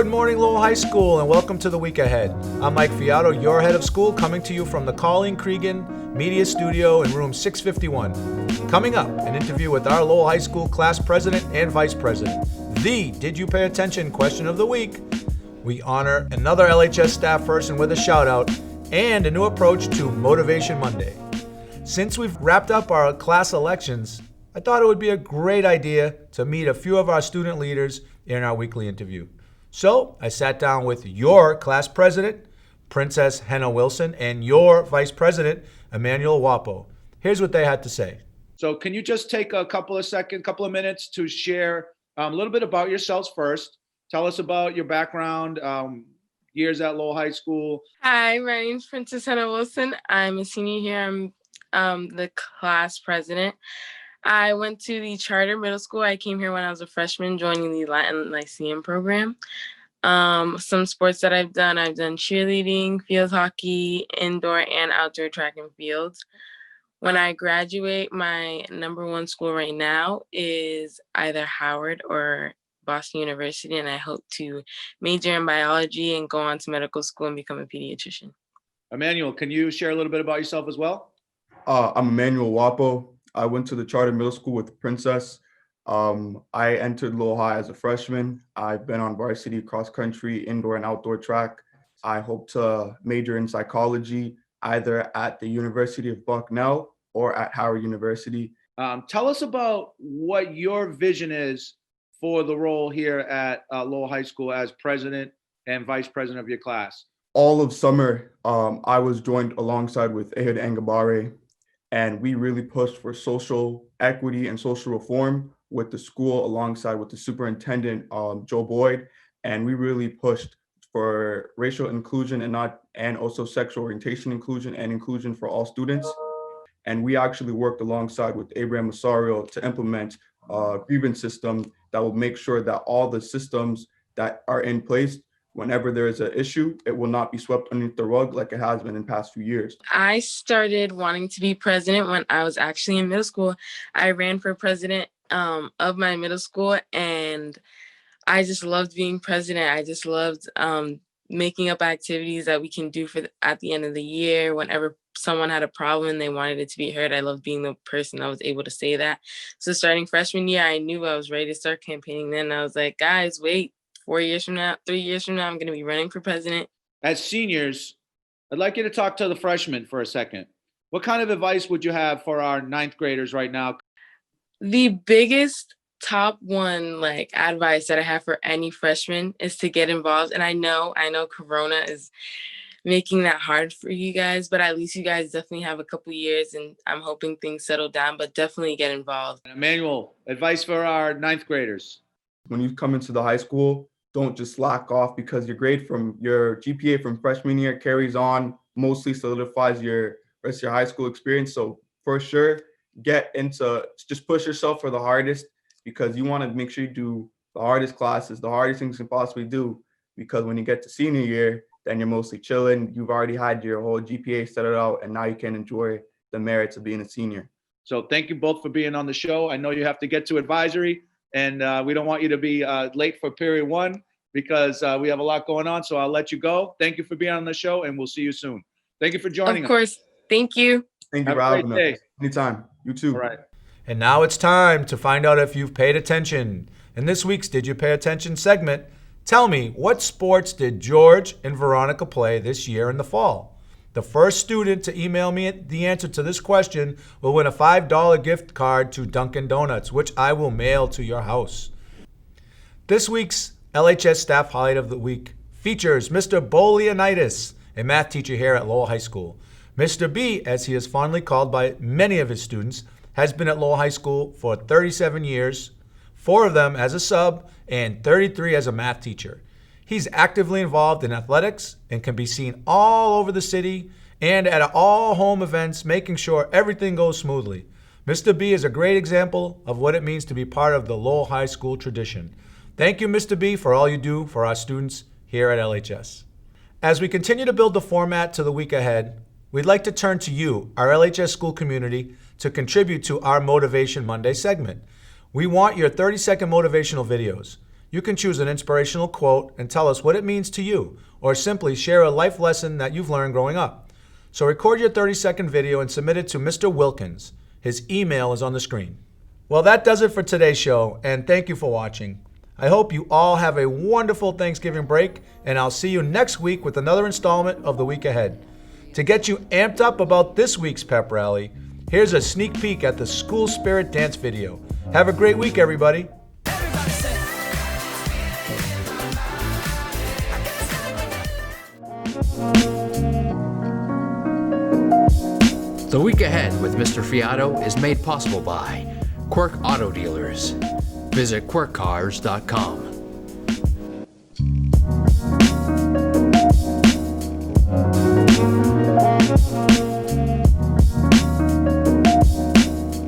Good morning, Lowell High School, and welcome to the week ahead. I'm Mike Fiato, your head of school, coming to you from the Colleen Cregan Media Studio in room 651. Coming up, an interview with our Lowell High School class president and vice president. The Did You Pay Attention question of the week. We honor another LHS staff person with a shout out and a new approach to Motivation Monday. Since we've wrapped up our class elections, I thought it would be a great idea to meet a few of our student leaders in our weekly interview. So I sat down with your class president, Princess Henna Wilson, and your vice president, Emmanuel Wapo. Here's what they had to say. So can you just take a couple of minutes to share a little bit about yourselves first? Tell us about your background, years at Lowell High School. Hi, my name's Princess Henna Wilson. I'm a senior here. I'm the class president. I went to the charter middle school. I came here when I was a freshman, joining the Latin Lyceum program. Some sports that I've done cheerleading, field hockey, indoor and outdoor track and fields. When I graduate, my number one school right now is either Howard or Boston University, and I hope to major in biology and go on to medical school and become a pediatrician. Emmanuel, can you share a little bit about yourself as well? I'm Emmanuel Wapo. I went to the charter middle school with Princess. I entered Lowell High as a freshman. I've been on varsity cross country, indoor and outdoor track. I hope to major in psychology, either at the University of Bucknell or at Howard University. Tell us about what your vision is for the role here at Lowell High School as president and vice president of your class. All of summer, I was joined alongside with Ehud Angabare, and we really pushed for social equity and social reform with the school alongside with the superintendent, Joe Boyd. And we really pushed for racial inclusion and also sexual orientation inclusion and inclusion for all students. And we actually worked alongside with Abraham Masario to implement a grievance system that will make sure that all the systems that are in place, whenever there is an issue, it will not be swept underneath the rug like it has been in past few years. I started wanting to be president when I was actually in middle school. I ran for president of my middle school, and I just loved being president. I just loved making up activities that we can do at the end of the year. Whenever someone had a problem and they wanted it to be heard, I loved being the person that was able to say that. So starting freshman year, I knew I was ready to start campaigning then. I was like, guys, wait. 3 years from now, I'm going to be running for president. As seniors, I'd like you to talk to the freshmen for a second. What kind of advice would you have for our ninth graders right now? The biggest top one advice that I have for any freshman is to get involved. And I know Corona is making that hard for you guys, but at least you guys definitely have a couple years, and I'm hoping things settle down, but definitely get involved. Emmanuel, advice for our ninth graders. When you come into the high school, don't just slack off, because your GPA from freshman year carries on, mostly solidifies your rest of your high school experience. So for sure, just push yourself for the hardest, because you want to make sure you do the hardest classes, the hardest things you can possibly do, because when you get to senior year, then you're mostly chilling. You've already had your whole GPA set it out, and now you can enjoy the merits of being a senior. So thank you both for being on the show. I know you have to get to advisory, and we don't want you to be late for period one, because we have a lot going on. So I'll let you go. Thank you for being on the show, and we'll see you soon. Thank you for joining us. Of course. Thank you. Thank you for having us. Anytime. You too. All right. And now it's time to find out if you've paid attention. In this week's Did You Pay Attention segment, tell me, what sports did George and Veronica play this year in the fall? The first student to email me the answer to this question will win a $5 gift card to Dunkin' Donuts, which I will mail to your house. This week's LHS Staff Highlight of the Week features Mr. Bolianitis, a math teacher here at Lowell High School. Mr. B, as he is fondly called by many of his students, has been at Lowell High School for 37 years, 4 of them as a sub and 33 as a math teacher. He's actively involved in athletics and can be seen all over the city and at all home events, making sure everything goes smoothly. Mr. B is a great example of what it means to be part of the Lowell High School tradition. Thank you, Mr. B, for all you do for our students here at LHS. As we continue to build the format to the week ahead, we'd like to turn to you, our LHS school community, to contribute to our Motivation Monday segment. We want your 30-second motivational videos. You can choose an inspirational quote and tell us what it means to you, or simply share a life lesson that you've learned growing up. So record your 30-second video and submit it to Mr. Wilkins. His email is on the screen. Well, that does it for today's show, and thank you for watching. I hope you all have a wonderful Thanksgiving break, and I'll see you next week with another installment of The Week Ahead. To get you amped up about this week's pep rally, here's a sneak peek at the School Spirit Dance video. Have a great week, everybody. The Week Ahead with Mr. Fiato is made possible by Quirk Auto Dealers. Visit quirkcars.com.